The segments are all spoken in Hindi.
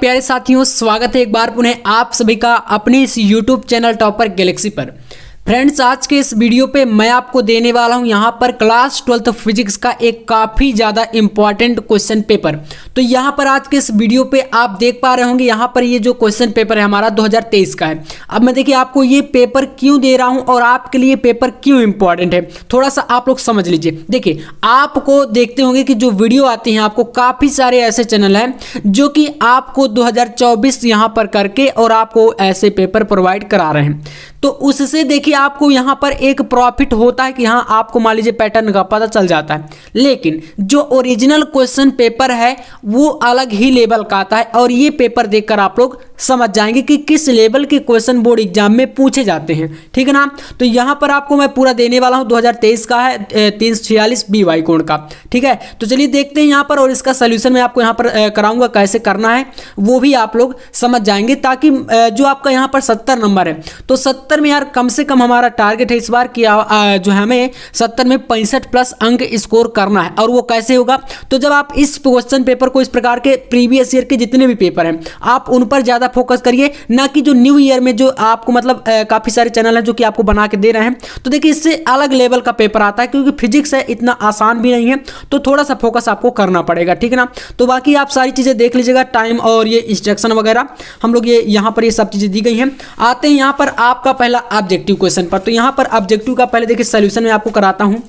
प्यारे साथियों, स्वागत है एक बार पुनः आप सभी का अपने इस YouTube चैनल टॉपर गैलेक्सी पर। फ्रेंड्स, आज के इस वीडियो पे मैं आपको देने वाला हूं यहां पर क्लास 12th फिजिक्स का एक काफ़ी ज़्यादा इंपॉर्टेंट क्वेश्चन पेपर। तो यहां पर आज के इस वीडियो पे आप देख पा रहे होंगे, यहां पर ये जो क्वेश्चन पेपर है हमारा 2023 का है। अब मैं देखिए आपको ये पेपर क्यों दे रहा हूं और आपके लिए पेपर क्यों इंपॉर्टेंट है, थोड़ा सा आप लोग समझ लीजिए। देखिए, आपको देखते होंगे कि जो वीडियो आती हैं आपको काफ़ी सारे ऐसे चैनल हैं जो कि आपको 2024 यहाँ पर करके और आपको ऐसे पेपर प्रोवाइड करा रहे हैं। तो उससे देखिए आपको यहाँ पर एक प्रॉफिट होता है कि हाँ, आपको मान लीजिए पैटर्न का पता चल जाता है, लेकिन जो ओरिजिनल क्वेश्चन पेपर है वो अलग ही लेवल का आता है और ये पेपर देखकर आप लोग समझ जाएंगे कि किस लेवल के क्वेश्चन बोर्ड एग्जाम में पूछे जाते हैं। ठीक है ना। तो यहाँ पर आपको मैं पूरा देने वाला हूँ, 2023 का है, 346 BY कोड का। ठीक है, तो चलिए देखते हैं यहाँ पर, और इसका सोल्यूशन मैं आपको यहाँ पर कराऊंगा, कैसे करना है वो भी आप लोग समझ जाएंगे, ताकि जो आपका यहाँ पर 70 नंबर है, तो 70 में यार कम से कम हमारा टारगेट है इस बार कि जो हमें 70 में 65 प्लस अंक स्कोर करना है। और वो कैसे होगा, तो जब आप इस क्वेश्चन पेपर को, इस प्रकार के प्रीवियस ईयर के जितने भी पेपर हैं आप उन पर ज़्यादा फोकस करिए, ना कि जो न्यू ईयर में जो आपको मतलब काफ़ी सारे चैनल हैं जो कि आपको बना के दे रहे हैं। तो देखिए, इससे अलग लेवल का पेपर आता है, क्योंकि फिजिक्स है, इतना आसान भी नहीं है, तो थोड़ा सा फोकस आपको करना पड़ेगा। ठीक है ना। तो बाकी आप सारी चीज़ें देख लीजिएगा, टाइम और ये इंस्ट्रक्शन वगैरह हम लोग ये यहाँ पर ये सब चीज़ें दी गई हैं। आते हैं यहाँ पर आपका पहला ऑब्जेक्टिव क्वेश्चन पर। तो यहाँ पर ऑब्जेक्टिव का पहले देखिए सोल्यूशन मैं आपको कराता हूँ।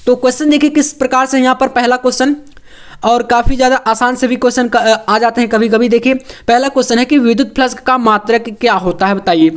तो क्वेश्चन देखिए किस प्रकार से यहाँ पर पहला क्वेश्चन, और काफ़ी ज़्यादा आसान से भी क्वेश्चन आ जाते हैं कभी कभी। देखिए, पहला क्वेश्चन है कि विद्युत फ्लक्स का मात्रक क्या होता है, बताइए।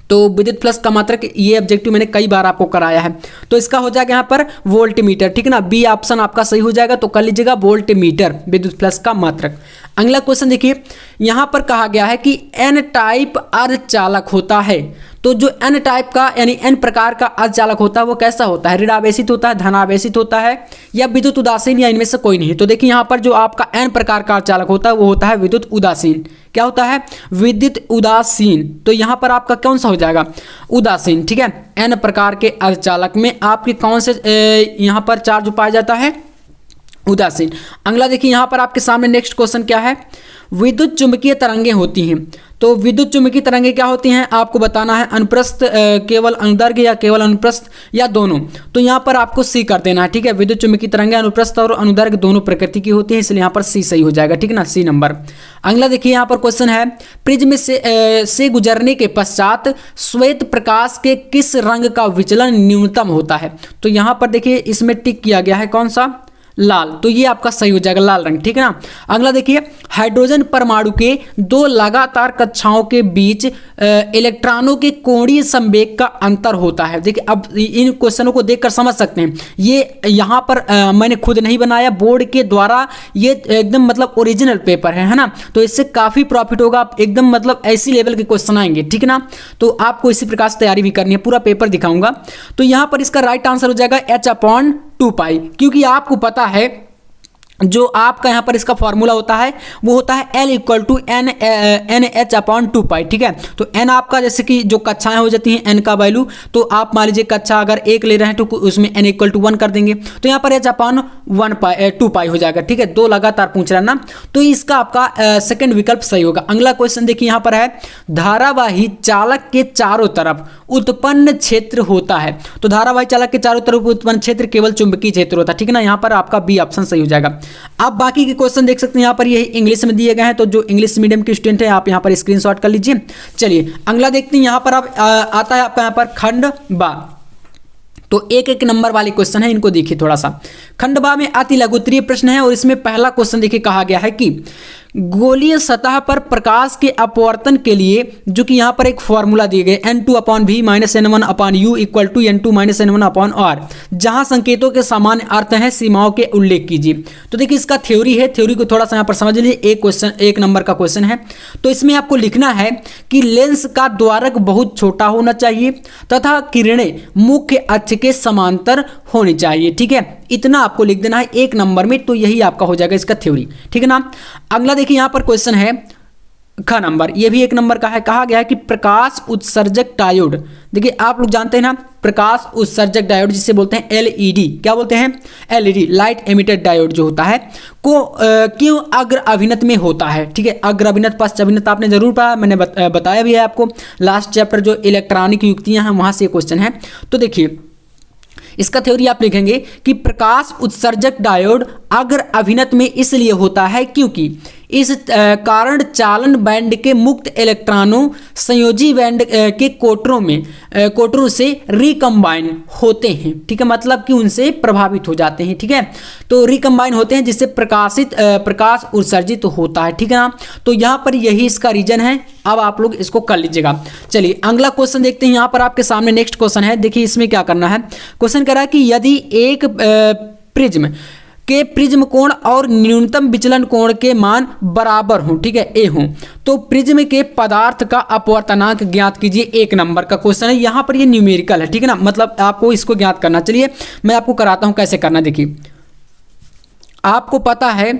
तो विद्युत फ्लक्स का मात्रक, ये ऑब्जेक्टिव मैंने कई बार आपको कराया है, तो इसका हो जाएगा यहाँ पर वोल्टमीटर। ठीक है ना, बी ऑप्शन आपका सही हो जाएगा, तो कर लीजिएगा वोल्टमीटर विद्युत फ्लक्स का मात्रक। अगला क्वेश्चन देखिए, यहाँ पर कहा गया है कि एन टाइप अर्धचालक होता है। तो जो एन टाइप का यानी एन प्रकार का अर्धचालक होता है वो कैसा होता है, ऋणावेशित होता है, धनावेशित होता है, या विद्युत उदासीन, या इनमें से कोई नहीं। तो देखिए यहाँ पर जो आपका एन प्रकार का अर्धचालक होता है वो होता है विद्युत उदासीन। क्या होता है, विद्युत उदासीन। तो यहाँ पर आपका कौन सा हो जाएगा, उदासीन। ठीक है, एन प्रकार के अर्धचालक में आपके कौन से यहाँ पर चार्ज पाया जाता है, उदासीन। अगला देखिए यहाँ पर आपके सामने नेक्स्ट क्वेश्चन क्या है, विद्युत चुंबकीय तरंगें होती हैं। तो विद्युत चुंबकीय तरंगें क्या होती हैं आपको बताना है, अनुप्रस्थ, केवल अनुदैर्घ्य, या केवल अनुप्रस्थ, या दोनों। तो यहाँ पर आपको सी कर देना है। ठीक है, विद्युत चुंबकीय तरंगें अनुप्रस्थ और अनुदैर्घ्य दोनों प्रकृति की होती हैं, इसलिए यहाँ पर सी सही हो जाएगा। ठीक है ना, सी नंबर। अगला देखिए यहाँ पर क्वेश्चन है, प्रिज्म से गुजरने के पश्चात श्वेत प्रकाश के किस रंग का विचलन न्यूनतम होता है। तो यहाँ पर देखिए इसमें टिक किया गया है कौन सा, लाल। तो ये आपका सही हो जाएगा, लाल रंग। ठीक है ना। अगला देखिए, हाइड्रोजन परमाणु के दो लगातार कक्षाओं के बीच इलेक्ट्रॉनों के कोणीय संवेग का अंतर होता है। देखिए, अब इन क्वेश्चनों को देखकर समझ सकते हैं, ये यहाँ पर मैंने खुद नहीं बनाया, बोर्ड के द्वारा, ये एकदम मतलब ओरिजिनल पेपर है ना। तो इससे काफ़ी प्रॉफिट होगा, आप एकदम मतलब ऐसी लेवल के क्वेश्चन आएंगे। ठीक है ना। तो आपको इसी प्रकार से तैयारी भी करनी है, पूरा पेपर दिखाऊंगा। तो यहाँ पर इसका राइट आंसर हो जाएगा H/2π, क्योंकि आपको पता है जो आपका यहाँ पर इसका फॉर्मूला होता है वो होता है L = NH/2π। ठीक है, तो N आपका जैसे कि जो कक्षाएं हो जाती हैं N का वैल्यू, तो आप मान लीजिए कक्षा अगर 1 ले रहे हैं तो उसमें N = 1 कर देंगे, तो यहाँ पर H/2π हो जाएगा। ठीक है, दो लगातार पूछ रहा ना, तो इसका आपका सेकंड विकल्प सही होगा। अगला क्वेश्चन देखिए यहाँ पर है, धारावाही चालक के चारों तरफ उत्पन्न क्षेत्र होता है। तो धारावाही चालक के चारों तरफ उत्पन्न क्षेत्र केवल चुंबकीय क्षेत्र होता है। ठीक है ना, यहाँ पर आपका बी ऑप्शन सही हो जाएगा। आप बाकी के क्वेश्चन देख सकते हैं, यहाँ पर ये इंग्लिश में दिए गए हैं, तो जो इंग्लिश मीडियम के स्टूडेंट हैं आप यहाँ पर स्क्रीनशॉट कर लीजिए। चलिए अगला देखते हैं, यहाँ पर आप आता है आपका यहाँ पर खंड बा। तो एक एक नंबर वाले क्वेश्चन है, इनको देखिए थोड़ा सा। खंड बा में अति लघुत्तरीय प्रश्न है, और इसमें पहला क्वेश्चन देखिए कहा गया है कि गोलीय सतह पर प्रकाश के अपवर्तन के लिए, जो कि यहाँ पर एक फॉर्मूला दिए गए N2/V - N1/U = N2 - N1/R, जहाँ संकेतों के सामान्य अर्थ हैं, सीमाओं के उल्लेख कीजिए। तो देखिए इसका थ्योरी है, थ्योरी को थोड़ा सा यहाँ पर समझ लीजिए। एक क्वेश्चन, एक नंबर का क्वेश्चन है, तो इसमें आपको लिखना है कि लेंस का द्वारक बहुत छोटा होना चाहिए तथा किरणें मुख्य अक्ष के समांतर होनी चाहिए। ठीक है, इतना आपको लिख देना है एक नंबर में, तो यही आपका हो जाएगा इसका थ्योरी। ठीक है ना। अगला देखिए यहाँ पर क्वेश्चन है, ख नंबर, ये भी 1 नंबर का है। कहा गया है कि प्रकाश उत्सर्जक डायोड, देखिए आप लोग जानते हैं ना प्रकाश उत्सर्जक डायोड जिसे बोलते हैं एलईडी, क्या बोलते हैं एलईडी, लाइट एमिटेड डायोड जो होता है को क्यों अग्र अभिनत में होता है, ठीक है। अग्र अभिनत पश्च अभिनत आपने जरूर पढ़ा, मैंने बताया भी है आपको लास्ट चैप्टर जो इलेक्ट्रॉनिक युक्तियां हैं वहां से क्वेश्चन है। तो देखिए इसका थ्योरी आप लिखेंगे कि प्रकाश उत्सर्जक डायोड अग्र अभिनत में इसलिए होता है क्योंकि इस कारण चालन बैंड के मुक्त इलेक्ट्रॉनों संयोजी बैंड के कोटरों से रिकम्बाइन होते हैं, ठीक है, मतलब कि उनसे प्रभावित हो जाते हैं, ठीक है। तो रिकम्बाइन होते हैं जिससे प्रकाश उत्सर्जित होता है, ठीक है ना। तो यहाँ पर यही इसका रीजन है। अब आप लोग इसको कर लीजिएगा। चलिए अगला क्वेश्चन देखते हैं। यहाँ पर आपके सामने नेक्स्ट क्वेश्चन है, देखिए इसमें क्या करना है। क्वेश्चन कह रहा है कि यदि एक प्रिज्म के प्रिज्म कोण और न्यूनतम विचलन कोण के मान बराबर हों, ठीक है, ए हों, तो प्रिज्म के पदार्थ का अपवर्तनांक ज्ञात कीजिए। 1 नंबर का क्वेश्चन है। यहाँ पर ये न्यूमेरिकल है, ठीक है ना, मतलब आपको इसको ज्ञात करना। चलिए मैं आपको कराता हूँ कैसे करना। देखिए आपको पता है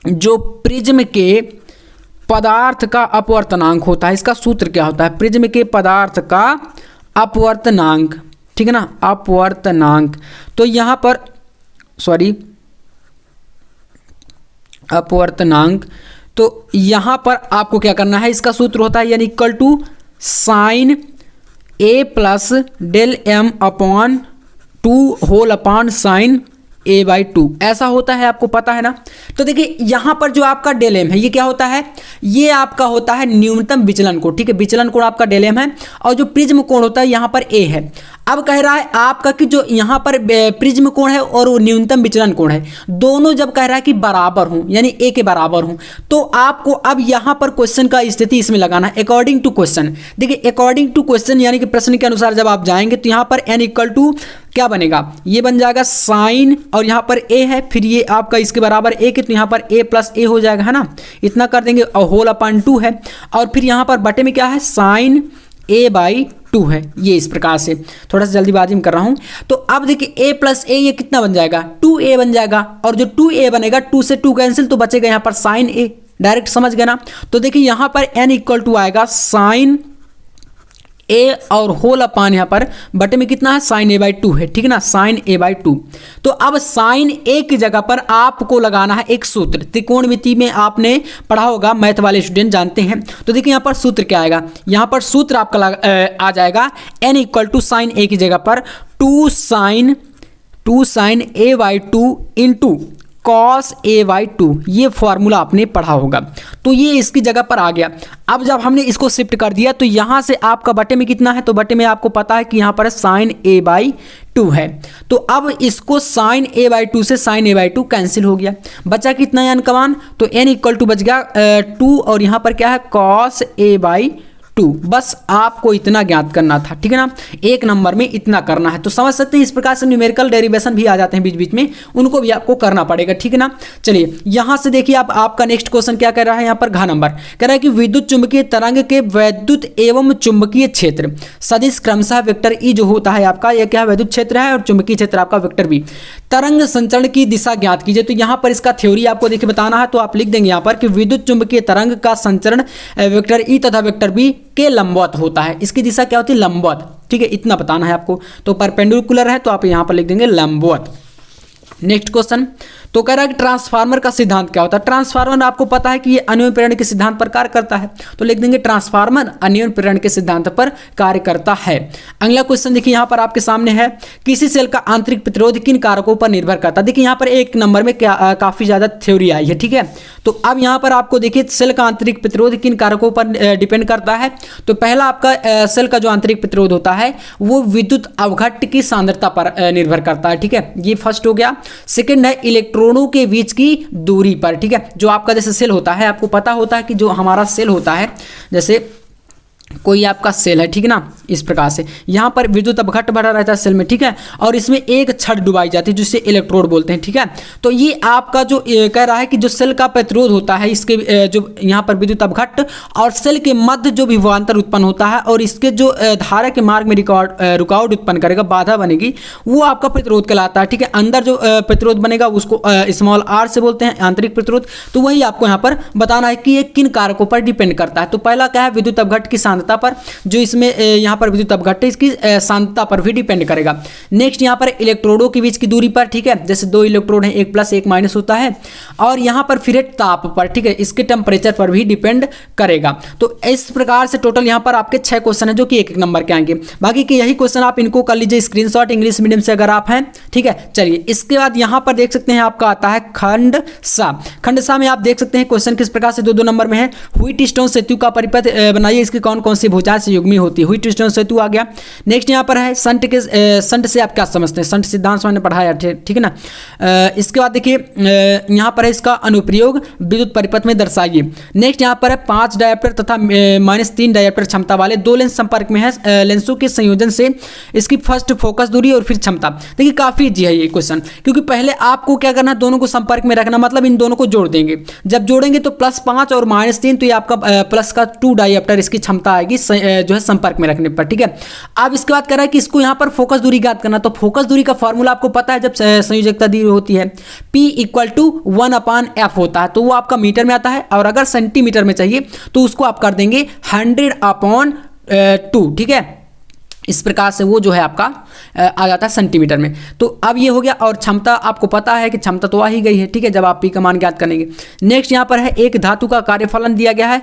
जो प्रिज्म के पदार्थ का अपवर्तनांक होता है, इसका सूत्र क्या होता है, प्रिज्म के पदार्थ का अपवर्तनांक, ठीक है ना, अपवर्तनांक। तो यहाँ पर अपवर्तनांक, तो यहां पर आपको क्या करना है, इसका सूत्र होता है यानी equal to sine A plus del M upon 2 whole upon sine a/2 ऐसा होता है, आपको पता है ना। तो देखिए यहां पर जो आपका डेल एम है ये क्या होता है, ये आपका होता है न्यूनतम विचलन कोण, ठीक है, विचलन कोण आपका डेल एम है, और जो प्रिज्म कोण होता है यहाँ पर ए है। अब कह रहा है आपका कि जो यहाँ पर प्रिज्म कोण है और वो न्यूनतम विचलन कोण है, दोनों जब कह रहा है कि बराबर हों यानी ए के बराबर हों, तो आपको अब यहाँ पर क्वेश्चन का स्थिति इसमें लगाना है अकॉर्डिंग टू क्वेश्चन। देखिए अकॉर्डिंग टू क्वेश्चन यानी कि प्रश्न के अनुसार जब आप जाएंगे तो यहाँ पर n इक्वल टू क्या बनेगा, ये बन जाएगा साइन, और यहाँ पर a है, फिर ये आपका इसके बराबर a के, तो यहाँ पर a प्लस a हो जाएगा, है ना, इतना कर देंगे, और होल अपॉन 2 है, और फिर यहाँ पर बटे में क्या है साइन a/2 है। ये इस प्रकार से, थोड़ा सा जल्दीबाजी में कर रहा हूं। तो अब देखिए a प्लस a ये कितना बन जाएगा, 2a बन जाएगा, और जो 2a बनेगा 2 से 2 कैंसिल, तो बचेगा यहाँ पर साइन a, डायरेक्ट समझ गए ना। तो देखिए यहाँ पर n इक्वल टू आएगा साइन ए और होल अपान यहाँ पर बटे में कितना है साइन a/2 है, ठीक है ना, साइन a/2। तो अब साइन a की जगह पर आपको लगाना है एक सूत्र, त्रिकोणमिति में आपने पढ़ा होगा, मैथ वाले स्टूडेंट जानते हैं। तो देखिए यहाँ पर सूत्र क्या आएगा, यहाँ पर सूत्र आपका आ जाएगा n equal to sine a की जगह पर 2 sign a/2 into cos a/2, ये फॉर्मूला आपने पढ़ा होगा। तो ये इसकी जगह पर आ गया। अब जब हमने इसको शिफ्ट कर दिया तो यहाँ से आपका बटे में कितना है, तो बटे में आपको पता है कि यहाँ पर साइन a/2 है। तो अब इसको साइन a/2 से साइन a/2 कैंसिल हो गया, बचा कितना n का मान, तो n इक्वल टू बच गया 2, और यहाँ पर क्या है कॉस a/2। बस आपको इतना ज्ञात करना था, ठीक है ना, 1 नंबर में इतना करना है। तो समझ सकते हैं इस प्रकार से न्यूमेरिकल डेरिवेशन भी आ जाते हैं बीच बीच में, उनको भी आपको करना पड़ेगा, ठीक है ना। चलिए यहाँ से देखिए आपका नेक्स्ट क्वेश्चन क्या कर रहा है, यहाँ पर घ नंबर कह रहा है कि विद्युत चुंबकीय तरंग के वैद्युत एवं चुंबकीय क्षेत्र सदिश क्रमशः वेक्टर ई जो होता है आपका, यह क्या वैद्युत क्षेत्र है और चुंबकीय क्षेत्र आपका वेक्टर बी, तरंग संचरण की दिशा ज्ञात कीजिए। तो यहाँ पर इसका थ्योरी आपको देखिए बताना है, तो आप लिख देंगे यहाँ पर कि विद्युत चुंबकीय तरंग का संचरण वेक्टर ई तथा वेक्टर बी के लंबवत होता है। इसकी दिशा क्या होती है, लंबवत, ठीक है, इतना बताना है आपको। तो परपेंडिकुलर है तो आप यहाँ पर लिख देंगे लंबवत। नेक्स्ट क्वेश्चन, तो कह रहा है कि ट्रांसफार्मर का सिद्धांत क्या होता है। ट्रांसफार्मर आपको पता है कि ये अन्योन्य प्रेरण के सिद्धांत पर कार्य करता है, तो लिख देंगे ट्रांसफार्मर अन्योन्य प्रेरण के सिद्धांत पर कार्य करता है। अगला क्वेश्चन देखिए यहाँ पर आपके सामने है, किसी सेल का आंतरिक प्रतिरोध किन कारकों पर निर्भर करता है। देखिए यहाँ पर 1 नंबर में क्या काफी ज्यादा थ्योरी आई है, ठीक है। तो अब यहाँ पर आपको देखिए सेल का आंतरिक प्रतिरोध किन कारकों पर डिपेंड करता है। तो पहला आपका सेल का जो आंतरिक प्रतिरोध होता है वो विद्युत अवघट्ट की सांद्रता पर निर्भर करता है, ठीक है, ये फर्स्ट हो गया। सेकंड है इलेक्ट्रॉनों के बीच की दूरी पर, ठीक है, जो आपका जैसे सेल होता है, आपको पता होता है कि जो हमारा सेल होता है, जैसे कोई आपका सेल है, ठीक है ना, इस प्रकार से यहाँ पर विद्युत अपघट्ट भरा रहता है सेल में, ठीक है, और इसमें एक छड़ डुबाई जाती है जिसे इलेक्ट्रोड बोलते हैं, ठीक है। तो ये आपका जो कह रहा है कि जो सेल का प्रतिरोध होता है, इसके जो यहाँ पर विद्युत अपघट्ट और सेल के मध्य जो विभवांतर उत्पन्न होता है और इसके जो धारा के मार्ग में रुकावट उत्पन्न करेगा, बाधा बनेगी, वो आपका प्रतिरोध कहलाता है, ठीक है। अंदर जो प्रतिरोध बनेगा उसको स्मॉल r से बोलते हैं, आंतरिक प्रतिरोध। तो वही आपको यहाँ पर बताना है कि ये किन कारकों पर डिपेंड करता है। तो पहला क्या है, विद्युत अपघट्ट की सांद्रता पर, जो इसमें यहाँ पर विद्युत अपघट्ट है इसकी सांद्रता पर भी डिपेंड करेगा। नेक्स्ट यहाँ पर इलेक्ट्रोडों के बीच की दूरी पर, ठीक है, जैसे दो इलेक्ट्रोड हैं, एक प्लस एक माइनस होता है, और यहाँ पर फिर ताप पर, ठीक है, इसके टेम्परेचर पर भी डिपेंड करेगा। तो इस प्रकार से टोटल यहाँ पर आपके 6 क्वेश्चन है जो कि एक एक नंबर के आएंगे। बाकी के यही क्वेश्चन आप इनको कर लीजिए स्क्रीनशॉट इंग्लिश मीडियम से अगर आप हैं, ठीक है। चलिए इसके बाद यहाँ पर देख सकते हैं आपका आता है खंड सा। खंड सा में आप देख सकते हैं क्वेश्चन किस प्रकार से 2-2 नंबर में है। व्हीटस्टोन सेतु का परिपथ बनाइए, इसकी कौन कौन सी भुजाएं से युग्मी होती है। व्हीटस्टोन सेतु आ गया। नेक्स्ट यहाँ पर है संट से आप क्या समझते हैं, संट सिद्धांत मैंने पढ़ाया, ठीक है ना। इसके बाद देखिए यहाँ पर है इसका अनुप्रयोग विद्युत परिपथ में दर्शाइए। नेक्स्ट यहाँ पर है 5 डायोप्टर तथा -3 डायोप्टर क्षमता वाले 2 लेंस संपर्क में है, लेंसों के संयोजन से इसकी फर्स्ट फोकस दूरी और फिर क्षमता। देखिए काफी इजी है ये क्वेश्चन, क्योंकि पहले आपको क्या करना है, दोनों को संपर्क में रखना, मतलब इन दोनों को जोड़ देंगे। जब जोड़ेंगे तो +5 और -3, तो ये आपका प्लस का 2 डायोप्टर इसकी क्षमता आएगी जो है संपर्क में रखने पर, ठीक है। अब इसके बाद कर रहा है कि इसको यहाँ पर फोकस दूरी ज्ञात करना। तो फोकस दूरी का फॉर्मूला आपको पता है, जब संयोजकता दी होती है P = 1/f होता है, तो वो आपका मीटर में आता है, और अगर सेंटीमीटर में चाहिए तो उसको आप कर देंगे 100/2, ठीक है। इस प्रकार से वो जो है आपका आ जाता है सेंटीमीटर में। तो अब ये हो गया, और क्षमता आपको पता है कि क्षमता तो आ ही गई है, ठीक है, जब आप P का मान ज्ञात करेंगे। नेक्स्ट यहाँ पर है एक धातु का कार्यफलन दिया गया है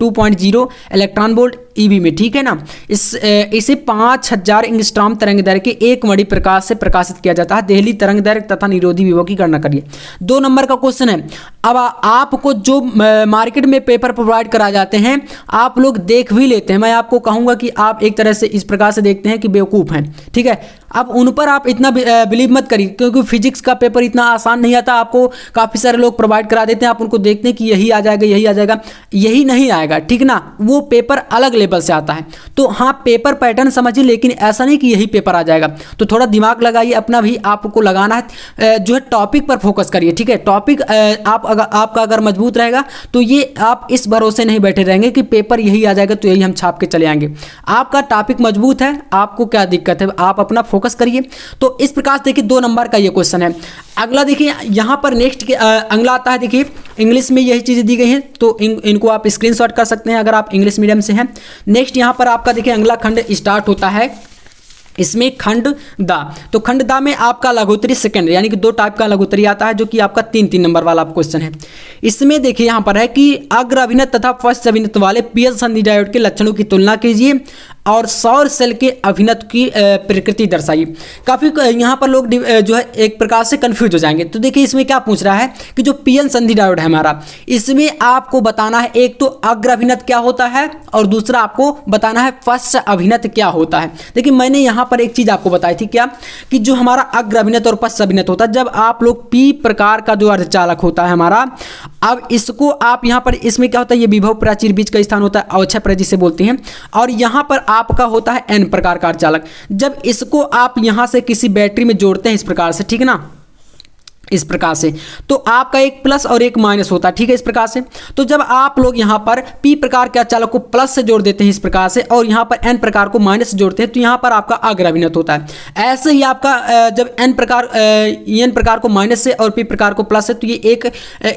2.0 इलेक्ट्रॉन वोल्ट EV में, ठीक है ना। इसे 5000 एंगस्ट्रॉम तरंग दैर्घ्य के 1 मणि प्रकाश से प्रकाशित किया जाता है। देहली तरंग दैर्घ्य तथा निरोधी विभव की गणना करिए। 2 नंबर का क्वेश्चन है। अब आपको जो मार्केट में पेपर प्रोवाइड कराए जाते हैं आप लोग देख भी लेते हैं। मैं आपको कहूँगा कि आप एक तरह से इस प्रकार से देखते हैं कि बेवकूफ़ हैं, ठीक है। अब उन पर आप इतना बिलीव मत करिए, क्योंकि फिजिक्स का पेपर इतना आसान नहीं आता। आपको काफ़ी सारे लोग प्रोवाइड करा देते हैं, आप उनको देखते हैं कि यही आ जाएगा, यही आ जाएगा, यही नहीं आएगा, ठीक ना। वो पेपर अलग लेवल से आता है। तो हाँ, पेपर पैटर्न समझिए, लेकिन ऐसा नहीं कि यही पेपर आ जाएगा। तो थोड़ा दिमाग लगाइए, अपना भी आपको लगाना है, जो है टॉपिक पर फोकस करिए, ठीक है। टॉपिक आपका अगर मजबूत रहेगा तो ये आप इस भरोसे नहीं बैठे रहेंगे कि पेपर यही आ जाएगा तो यही हम छाप के चले आएंगे। आपका टॉपिक मजबूत है, आपको क्या दिक्कत है, आप अपना फोकस करिए। तो इस प्रकार से देखिए 2 नंबर का ये क्वेश्चन है। अगला देखिए यहाँ पर नेक्स्ट अगला आता है, देखिए इंग्लिश में यही चीज़ें दी गई हैं, तो इनको आप स्क्रीनशॉट कर सकते हैं अगर आप इंग्लिश मीडियम से हैं। नेक्स्ट यहाँ पर आपका देखिए अगला खंड स्टार्ट होता है, इसमें खंड दा। तो खंड दा में आपका लघुत्तरी सेकंड, यानी कि 2 टाइप का लघुत्तरी आता है, जो कि आपका 3-3 नंबर वाला क्वेश्चन है। इसमें देखिए यहाँ पर है कि अग्र अभिनत तथा पश्च अभिनत वाले पीएच संधि डायोड के लक्षणों की तुलना कीजिए और सौर सेल के अभिनत की प्रकृति दर्शाइए। काफ़ी यहाँ पर लोग जो है एक प्रकार से कंफ्यूज हो जाएंगे। तो देखिए इसमें क्या पूछ रहा है कि जो पीएन संधि डायोड है हमारा, इसमें आपको बताना है एक तो अग्र अभिनत क्या होता है और दूसरा आपको बताना है पश्च अभिनत क्या होता है। देखिए मैंने यहाँ पर एक चीज़ आपको बताई थी, क्या कि जो हमारा अग्र अभिनत और पश्च अभिनत होता है, जब आप लोग पी प्रकार का जो अर्धचालक होता है हमारा, अब इसको आप यहाँ पर इसमें क्या होता है, ये विभव प्राचीर बीच का स्थान होता है, अवक्षय पर जिसे बोलते हैं, और यहाँ पर आपका होता है एन प्रकार का अर्धचालक। जब इसको आप यहाँ से किसी बैटरी में जोड़ते हैं इस प्रकार से, ठीक है ना, इस प्रकार से, तो आपका एक प्लस और एक माइनस होता है, ठीक है, इस प्रकार से। तो जब आप लोग यहाँ पर पी प्रकार के अर्धचालक को प्लस से जोड़ देते हैं इस प्रकार से, और यहाँ पर एन प्रकार को माइनस से जोड़ते हैं, तो यहाँ पर आपका अग्र अभिनत होता है। ऐसे ही आपका जब एन प्रकार को माइनस से और पी प्रकार को प्लस से, तो ये एक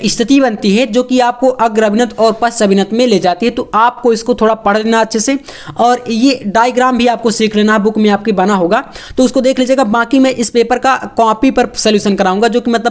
स्थिति बनती है जो कि आपको अग्र अभिनत और पश्च अभिनत में ले जाती है। तो आपको इसको थोड़ा पढ़ लेना अच्छे से, और ये डायग्राम भी आपको सीख लेना, बुक में आपके बना होगा तो उसको देख लीजिएगा। बाकी मैं इस पेपर का कॉपी पर सोल्यूशन कराऊंगा, जो कि मतलब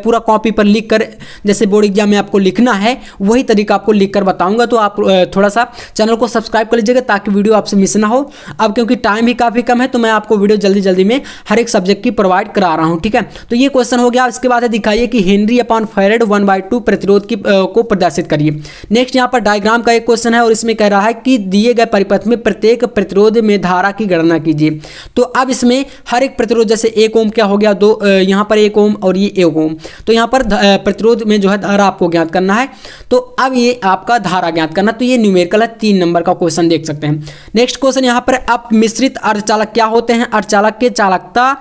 पूरा कॉपी पर लिख कर, जैसे बोर्ड एग्जाम में आपको लिखना है वही तरीका आपको लिख कर बताऊंगा। तो आप थोड़ा सा चैनल को सब्सक्राइब कर लीजिएगा ताकि वीडियो आपसे मिस ना हो। अब क्योंकि टाइम भी काफ़ी कम है तो मैं आपको वीडियो जल्दी जल्दी में हर एक सब्जेक्ट की प्रोवाइड करा रहा हूँ, ठीक है। तो ये क्वेश्चन हो गया। इसके बाद है दिखाइए कि हेनरी अपॉन फेरेड 1/2 प्रतिरोध की को प्रदर्शित करिए। नेक्स्ट यहाँ पर डायग्राम का एक क्वेश्चन है, और इसमें कह रहा है कि दिए गए परिपथ में प्रत्येक प्रतिरोध में धारा की गणना कीजिए। तो अब इसमें हर एक प्रतिरोध, जैसे 1 ओम क्या हो गया, 2 यहाँ पर 1 ओम और ये 1 ओम। तो यहाँ पर प्रतिरोध में जो है धारा आपको ज्ञात करना है। तो अब ये आपका धारा ज्ञात करना, तो ये न्यूमेरिकल है, 3 नंबर का क्वेश्चन देख सकते हैं। नेक्स्ट क्वेश्चन यहाँ पर आप मिश्रित अर्धचालक क्या होते हैं? अर्धचालक के चालकता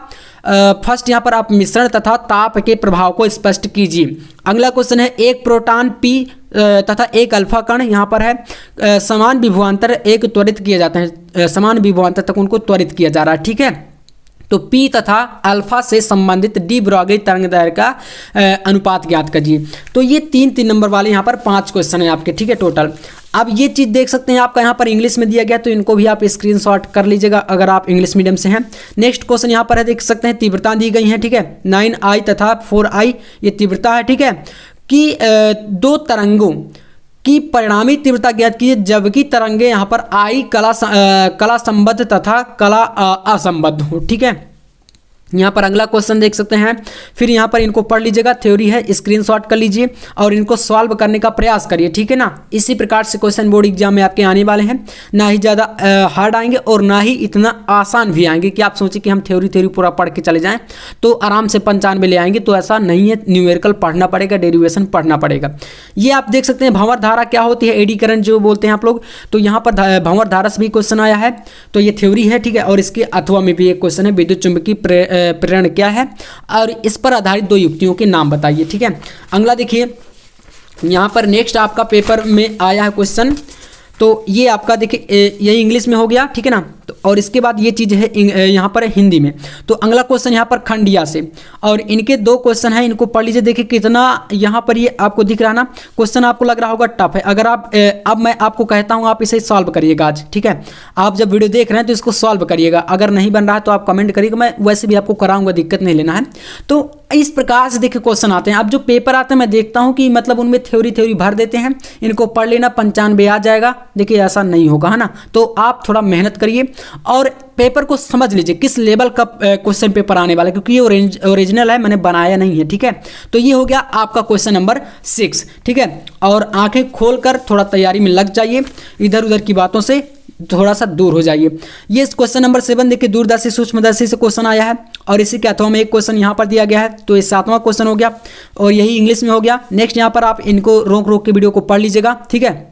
फर्स्ट यहाँ पर आप मिश्रण तथा ताप के प्रभाव को स्पष्ट कीजिए। अगला क्वेश्चन है एक प्रोटॉन पी तथा एक अल्फा कण यहाँ पर है समान विभवांतर एक त्वरित किए जाते हैं, समान विभवांतर तक उनको त्वरित किया जा रहा है, ठीक है। तो पी तथा अल्फा से संबंधित डी ब्रॉगी तरंग दैर्घ्य का अनुपात ज्ञात कीजिए। तो ये 3 नंबर वाले यहाँ पर 5 क्वेश्चन है आपके, ठीक है टोटल। अब ये चीज़ देख सकते हैं आपका यहाँ पर इंग्लिश में दिया गया, तो इनको भी आप स्क्रीनशॉट कर लीजिएगा अगर आप इंग्लिश मीडियम से हैं। नेक्स्ट क्वेश्चन यहाँ पर है, देख सकते हैं तीव्रता दी गई है, ठीक है 9I तथा 4I ये तीव्रता है, ठीक है। कि 2 तरंगों की परिणामी तीव्रता ज्ञात कीजिए जबकि तरंगे यहाँ पर I कला संबद्ध तथा कला असंबद्ध हो, ठीक है। यहाँ पर अगला क्वेश्चन देख सकते हैं, फिर यहाँ पर इनको पढ़ लीजिएगा, थ्योरी है, स्क्रीनशॉट कर लीजिए और इनको सॉल्व करने का प्रयास करिए, ठीक है ना। इसी प्रकार से क्वेश्चन बोर्ड एग्जाम में आपके आने वाले हैं, ना ही ज़्यादा हार्ड आएंगे और ना ही इतना आसान भी आएंगे कि आप सोचिए कि हम थ्योरी पूरा पढ़ के चले जाएं तो आराम से 95 ले आएंगे, तो ऐसा नहीं है। न्यूमेरिकल पढ़ना पड़ेगा, डेरिवेशन पढ़ना पड़ेगा। ये आप देख सकते हैं भंवर धारा क्या होती है, एडी करंट जो बोलते हैं आप लोग, तो यहाँ पर भंवर धारा से भी क्वेश्चन आया है, तो ये थ्योरी है, ठीक है। और इसके अथवा में भी एक क्वेश्चन है विद्युत चुंबकीय प्रेरण क्या है और इस पर आधारित 2 युक्तियों के नाम बताइए, ठीक है। अगला देखिए यहाँ पर नेक्स्ट आपका पेपर में आया है क्वेश्चन, तो ये आपका देखिए यही इंग्लिश में हो गया, ठीक है ना। तो और इसके बाद ये चीज़ है यहाँ पर हिंदी में। तो अगला क्वेश्चन यहाँ पर खंडिया से, और इनके 2 क्वेश्चन हैं, इनको पढ़ लीजिए। देखिए कितना यहाँ पर ये आपको दिख रहा है ना, क्वेश्चन आपको लग रहा होगा टफ है। अगर आप अब मैं आपको कहता हूँ आप इसे सॉल्व करिएगा आज, ठीक है। आप जब वीडियो देख रहे हैं तो इसको सॉल्व करिएगा, अगर नहीं बन रहा है तो आप कमेंट करिएगा, मैं वैसे भी आपको कराऊंगा, दिक्कत नहीं लेना है। तो इस प्रकार से देखिए क्वेश्चन आते हैं। अब जो पेपर आते हैं मैं देखता हूँ कि मतलब उनमें थ्योरी भर देते हैं, इनको पढ़ लेना 95 आ जाएगा। देखिए ऐसा नहीं होगा, है ना। तो आप थोड़ा मेहनत करिए और पेपर को समझ लीजिए किस लेवल का क्वेश्चन पेपर आने वाला है, क्योंकि ये ओरिजिनल है, मैंने बनाया नहीं है, ठीक है। तो ये हो गया आपका क्वेश्चन नंबर 6, ठीक है। और आंखें खोलकर थोड़ा तैयारी में लग जाइए, इधर उधर की बातों से थोड़ा सा दूर हो जाइए। ये क्वेश्चन नंबर 7 देखिए दूरदर्शी सूक्ष्मदर्शी से क्वेश्चन आया है और इसी के अथवा में एक क्वेश्चन यहाँ पर दिया गया है, तो ये 7वां क्वेश्चन हो गया और यही इंग्लिश में हो गया। नेक्स्ट यहाँ पर आप इनको रोक के वीडियो को पढ़ लीजिएगा, ठीक है।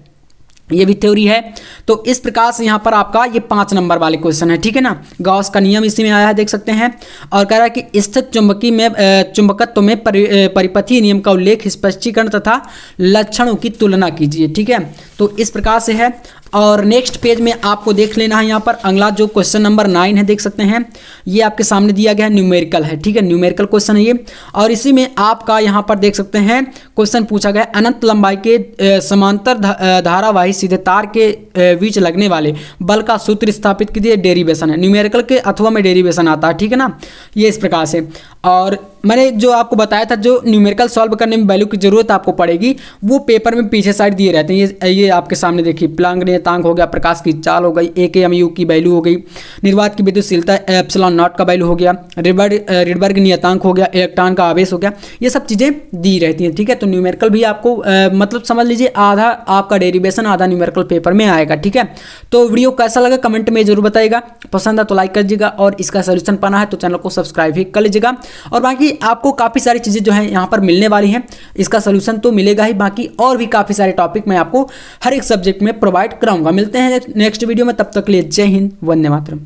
ये भी थ्योरी है। तो इस प्रकार से यहाँ पर आपका ये 5 नंबर वाले क्वेश्चन है, ठीक है ना। गॉस का नियम इसी में आया है, देख सकते हैं। और कह रहा है कि स्थित चुंबकी में चुंबकत्व में परिपथीय नियम का उल्लेख, स्पष्टीकरण तथा लक्षणों की तुलना कीजिए, ठीक है। तो इस प्रकार से है। और नेक्स्ट पेज में आपको देख लेना है, यहाँ पर अगला जो क्वेश्चन नंबर 9 है, देख सकते हैं ये आपके सामने दिया गया है, न्यूमेरिकल है, ठीक है। न्यूमेरिकल क्वेश्चन है ये, और इसी में आपका यहाँ पर देख सकते हैं क्वेश्चन पूछा गया अनंत लंबाई के समांतर धारावाही सीधे तार के बीच लगने वाले बल का सूत्र स्थापित कीजिए, डेरिवेशन है। न्यूमेरिकल के अथवा में डेरिवेशन आता है, ठीक है ना। ये इस प्रकार से। और मैंने जो आपको बताया था जो न्यूमेरिकल सॉल्व करने में वैल्यू की जरूरत आपको पड़ेगी, वो पेपर में पीछे साइड दिए रहते हैं। ये आपके सामने देखिए, प्लांक नियतांक हो गया, प्रकाश की चाल हो गई, AKMU की वैल्यू हो गई, निर्वात की विद्युतशीलता एप्सिलॉन नॉट का वैल्यू हो गया, रिडबर्ग नियतांक हो गया, इलेक्ट्रॉन का आवेश हो गया, ये सब चीज़ें दी रहती हैं, ठीक है। तो न्यूमेरिकल भी आपको मतलब समझ लीजिए आधा आपका डेरिवेशन आधा न्यूमेरिकल पेपर में आएगा, ठीक है। तो वीडियो कैसा लगा कमेंट में जरूर बताइएगा, पसंद है तो लाइक कर दीजिएगा और इसका सोल्यूशन पाना है तो चैनल को सब्सक्राइब भी कर लीजिएगा। और बाकी आपको काफ़ी सारी चीज़ें जो है यहाँ पर मिलने वाली हैं, इसका सोल्यूशन तो मिलेगा ही, बाकी और भी काफ़ी सारे टॉपिक मैं आपको हर एक सब्जेक्ट में प्रोवाइड कराऊंगा। मिलते हैं नेक्स्ट वीडियो में, तब तक के लिए जय हिंद, वंदे मातरम।